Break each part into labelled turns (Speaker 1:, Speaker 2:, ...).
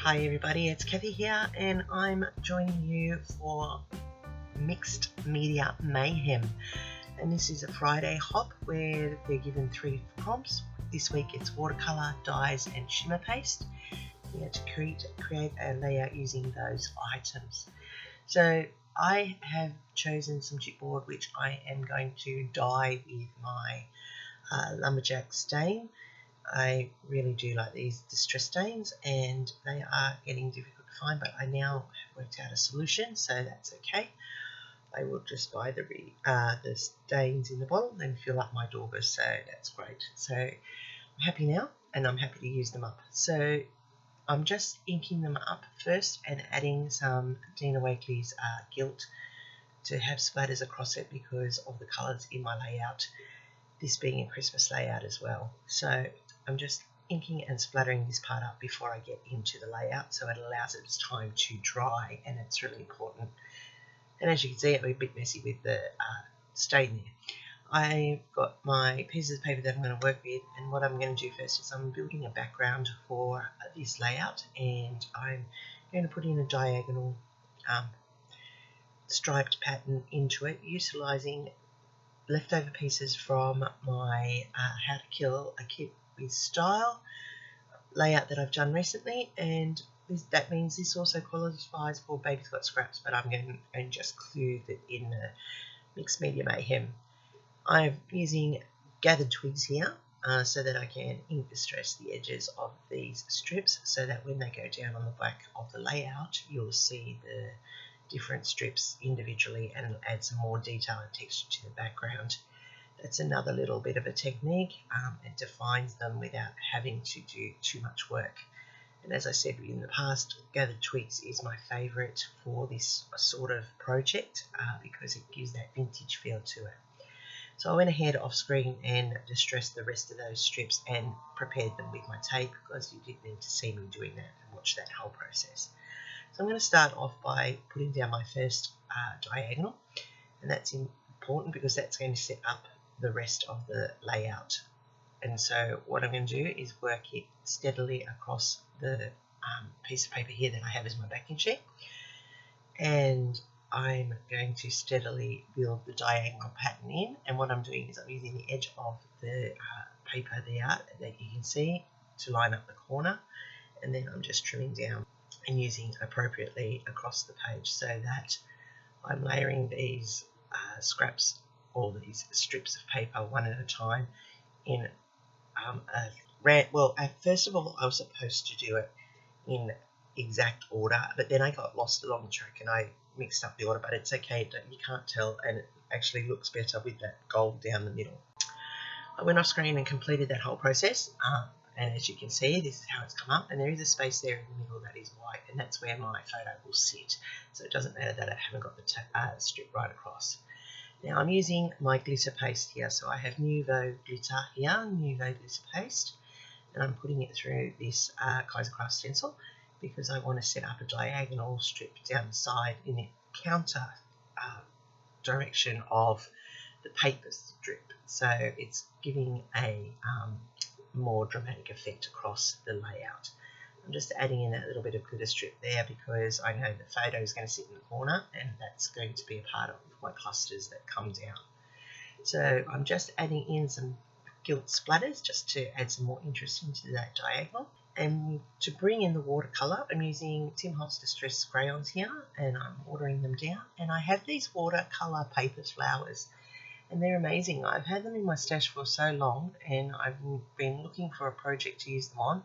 Speaker 1: Hi everybody, it's Kathy here and I'm joining you for Mixed Media Mayhem. And this is a Friday hop where they're given 3 prompts. This week it's watercolor, dyes and shimmer paste. You have to create a layout using those items. So I have chosen some chipboard which I am going to dye with my lumberjack stain. I really do like these distress stains and they are getting difficult to find, but I now have worked out a solution, so that's okay. I will just buy the stains in the bottle and fill up my daubers, so that's great. So I'm happy now and I'm happy to use them up. So I'm just inking them up first and adding some Dina Wakley's gilt to have splatters across it because of the colours in my layout, this being a Christmas layout as well. So I'm just inking and splattering this part up before I get into the layout, so it allows it time to dry, and it's really important. And as you can see, it'll be a bit messy with the stain there. I've got my pieces of paper that I'm going to work with, and what I'm going to do first is I'm building a background for this layout, and I'm going to put in a diagonal striped pattern into it, utilising leftover pieces from my How to Kill a Kit with Style layout that I've done recently, and that means this also qualifies for Baby's Got Scraps, but I'm going to just include it in the Mixed Media Mayhem. I'm using gathered twigs here so that I can ink distress the edges of these strips, so that when they go down on the back of the layout you'll see the different strips individually and add some more detail and texture to the background. That's another little bit of a technique. It defines them without having to do too much work. And as I said in the past, gathered twigs is my favourite for this sort of project because it gives that vintage feel to it. So I went ahead off screen and distressed the rest of those strips and prepared them with my tape, because you did need to see me doing that and watch that whole process. So I'm going to start off by putting down my first diagonal, and that's important because that's going to set up the rest of the layout. And so what I'm going to do is work it steadily across the piece of paper here that I have as my backing sheet, and I'm going to steadily build the diagonal pattern in. And what I'm doing is I'm using the edge of the paper there that you can see to line up the corner, and then I'm just trimming down and using appropriately across the page, so that I'm layering these scraps, all these strips of paper one at a time in first of all I was supposed to do it in exact order, but then I got lost along the track and I mixed up the order, but it's okay, you can't tell, and it actually looks better with that gold down the middle. I went off screen and completed that whole process, and as you can see, this is how it's come up, and there is a space there in the middle that is white, and that's where my photo will sit, so it doesn't matter that I haven't got the strip right across. Now I'm using my glitter paste here, so I have Nuvo glitter here, Nuvo glitter paste, and I'm putting it through this Kaisercraft stencil because I want to set up a diagonal strip down the side in the counter direction of the paper strip, so it's giving a more dramatic effect across the layout. I'm just adding in that little bit of glitter strip there because I know the photo is going to sit in the corner, and that's going to be a part of my clusters that come down. So I'm just adding in some gilt splatters just to add some more interest into that diagonal. And to bring in the watercolour, I'm using Tim Holtz Distress crayons here, and I'm watering them down. And I have these watercolour paper flowers, and they're amazing. I've had them in my stash for so long, and I've been looking for a project to use them on.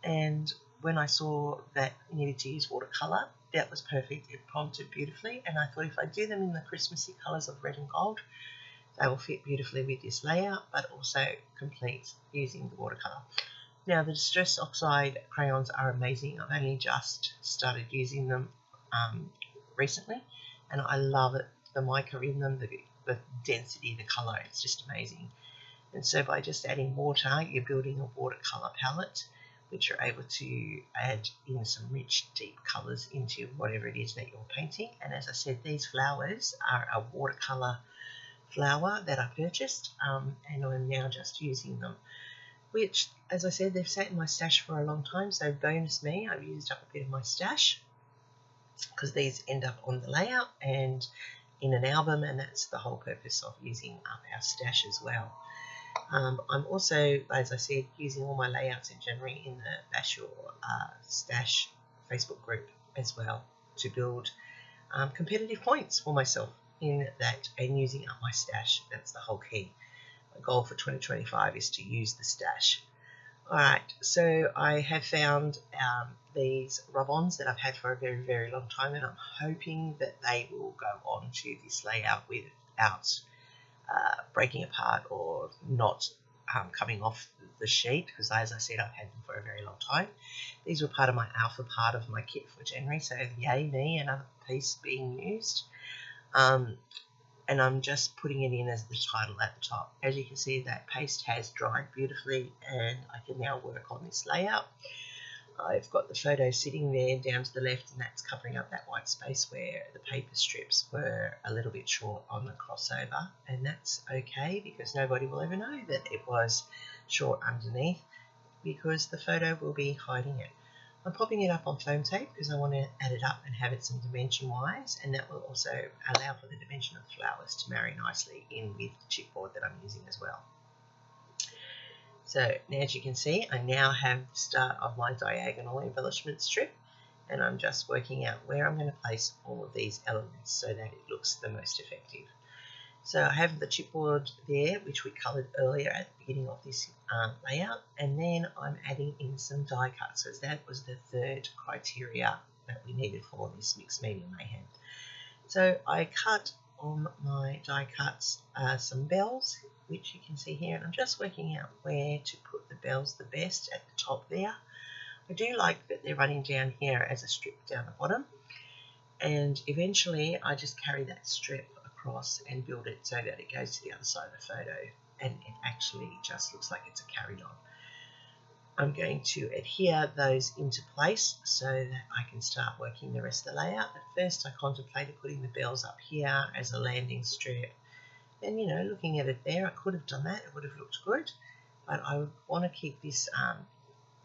Speaker 1: And when I saw that I needed to use watercolour, that was perfect. It prompted beautifully, and I thought if I do them in the Christmassy colours of red and gold, they will fit beautifully with this layout, but also complete using the watercolour. Now the Distress Oxide crayons are amazing. I've only just started using them recently, and I love it. The mica in them, the density, the colour, it's just amazing. And so by just adding water, you're building a watercolour palette, which you're able to add in some rich, deep colours into whatever it is that you're painting. And as I said, these flowers are a watercolour flower that I purchased, and I'm now just using them which, as I said, they've sat in my stash for a long time, so bonus me, I've used up a bit of my stash because these end up on the layout and in an album, and that's the whole purpose of using up our stash as well. I'm also, as I said, using all my layouts in January in the Bash Your Stash Facebook group as well to build competitive points for myself in that and using up my stash. That's the whole key. My goal for 2025 is to use the stash. Alright, so I have found these rub-ons that I've had for a very, very long time, and I'm hoping that they will go on to this layout without breaking apart or not coming off the sheet, because as I said, I've had them for a very long time. These were part of my alpha part of my kit for January, so yay me, another piece being used. And I'm just putting it in as the title at the top. As you can see, that paste has dried beautifully, and I can now work on this layout. I've got the photo sitting there down to the left, and that's covering up that white space where the paper strips were a little bit short on the crossover, and that's okay because nobody will ever know that it was short underneath because the photo will be hiding it. I'm popping it up on foam tape because I want to add it up and have it some dimension wise, and that will also allow for the dimension of the flowers to marry nicely in with the chipboard that I'm using as well. So now, as you can see, I now have the start of my diagonal embellishment strip, and I'm just working out where I'm going to place all of these elements so that it looks the most effective. So I have the chipboard there, which we coloured earlier at the beginning of this layout, and then I'm adding in some die cuts, so that was the third criteria that we needed for this Mixed Media Mayhem. So I cut on my die cuts some bells, which you can see here, and I'm just working out where to put the bells the best at the top there. I do like that they're running down here as a strip down the bottom, and eventually I just carry that strip across and build it so that it goes to the other side of the photo, and it actually just looks like it's a carried on. I'm going to adhere those into place so that I can start working the rest of the layout. At first I contemplated putting the bells up here as a landing strip, and you know, looking at it there, I could have done that, it would have looked good, but I want to keep this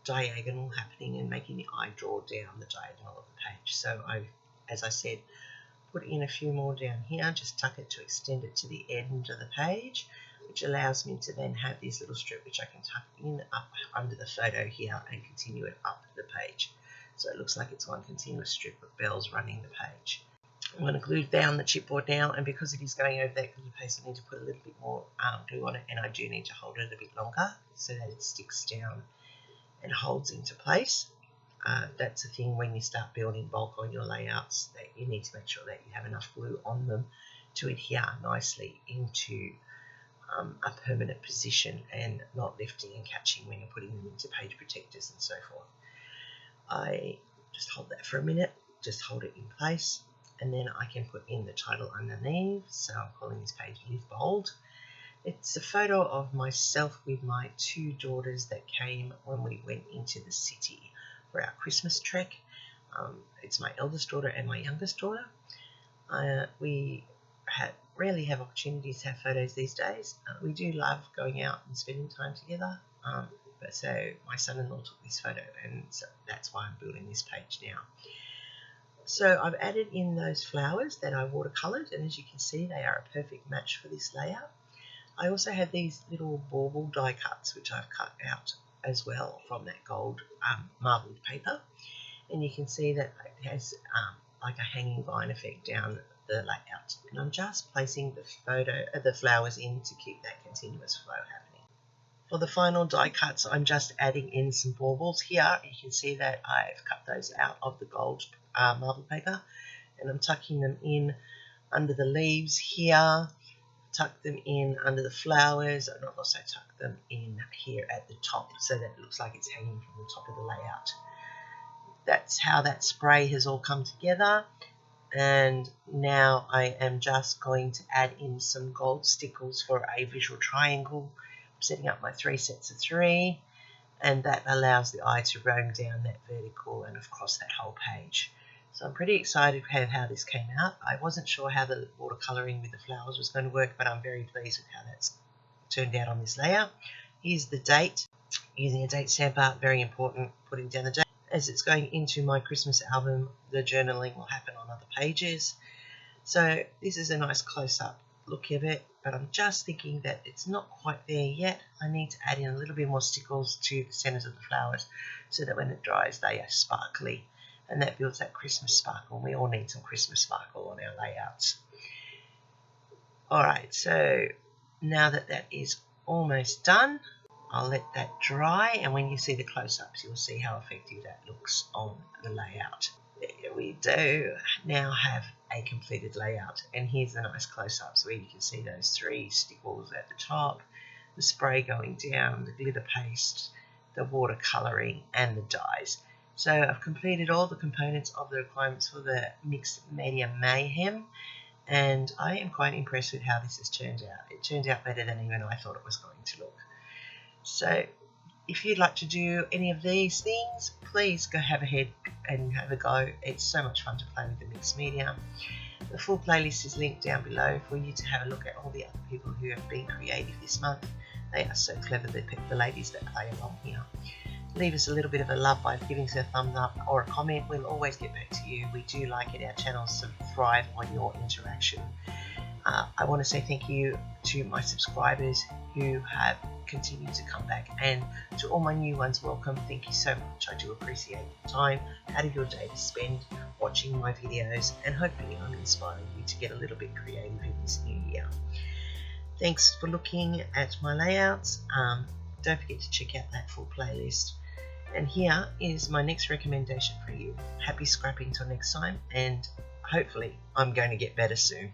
Speaker 1: diagonal happening and making the eye draw down the diagonal of the page. So I've, as I said, put in a few more down here, just tuck it to extend it to the end of the page, which allows me to then have this little strip which I can tuck in up under the photo here and continue it up the page. So it looks like it's one continuous strip of bells running the page. I'm going to glue down the chipboard now, and because it is going over that glue paste, I need to put a little bit more glue on it, and I do need to hold it a bit longer so that it sticks down and holds into place. That's the thing when you start building bulk on your layouts, that you need to make sure that you have enough glue on them to adhere nicely into a permanent position and not lifting and catching when you're putting them into page protectors and so forth. I just hold that for a minute, just hold it in place, and then I can put in the title underneath. So I'm calling this page Live Bold. It's a photo of myself with my two daughters that came when we went into the city for our Christmas trek. It's my eldest daughter and my youngest daughter. We rarely have opportunities to have photos these days. We do love going out and spending time together. But so my son-in-law took this photo, and so that's why I'm building this page now. So I've added in those flowers that I watercoloured, and as you can see, they are a perfect match for this layout. I also have these little bauble die cuts, which I've cut out as well from that gold marbled paper, and you can see that it has like a hanging vine effect down the layout, and I'm just placing the flowers in to keep that continuous flow happening. For the final die cuts, I'm just adding in some baubles here. You can see that I've cut those out of the gold marble paper, and I'm tucking them in under the leaves here, tuck them in under the flowers, and I've also tucked them in here at the top so that it looks like it's hanging from the top of the layout. That's how that spray has all come together, and now I am just going to add in some gold stickles for a visual triangle. I'm setting up my 3 sets of 3, and that allows the eye to roam down that vertical and across that whole page. So I'm pretty excited with how this came out. I wasn't sure how the watercolouring with the flowers was going to work, but I'm very pleased with how that's turned out on this layout. Here's the date using a date stamper, very important, putting down the date. As it's going into my Christmas album, the journaling will happen on other pages. So this is a nice close-up look of it, but I'm just thinking that it's not quite there yet. I need to add in a little bit more stickles to the centers of the flowers so that when it dries they are sparkly, and that builds that Christmas sparkle. We all need some Christmas sparkle on our layouts. Alright, so now that that is almost done, I'll let that dry, and when you see the close-ups you'll see how effective that looks on the layout. There we do now have a completed layout, and here's the nice close-ups where you can see those 3 stickles at the top, the spray going down, the glitter paste, the watercolouring and the dyes. So I've completed all the components of the requirements for the Mixed Media Mayhem, and I am quite impressed with how this has turned out. It turned out better than even I thought it was going to look. So if you'd like to do any of these things, please go have a head and have a go. It's so much fun to play with the mixed media. The full playlist is linked down below for you to have a look at all the other people who have been creative this month. They are so clever, the ladies that play along here. Leave us a little bit of a love by giving us a thumbs up or a comment. We'll always get back to you. We do like it. Our channels thrive on your interaction. I want to say thank you to my subscribers who have continued to come back, and to all my new ones, welcome. Thank you so much. I do appreciate the time out of your day to spend watching my videos, and hopefully I'm inspiring you to get a little bit creative in this new year. Thanks for looking at my layouts. Don't forget to check out that full playlist. And here is my next recommendation for you. Happy scrapping till next time, and hopefully I'm going to get better soon.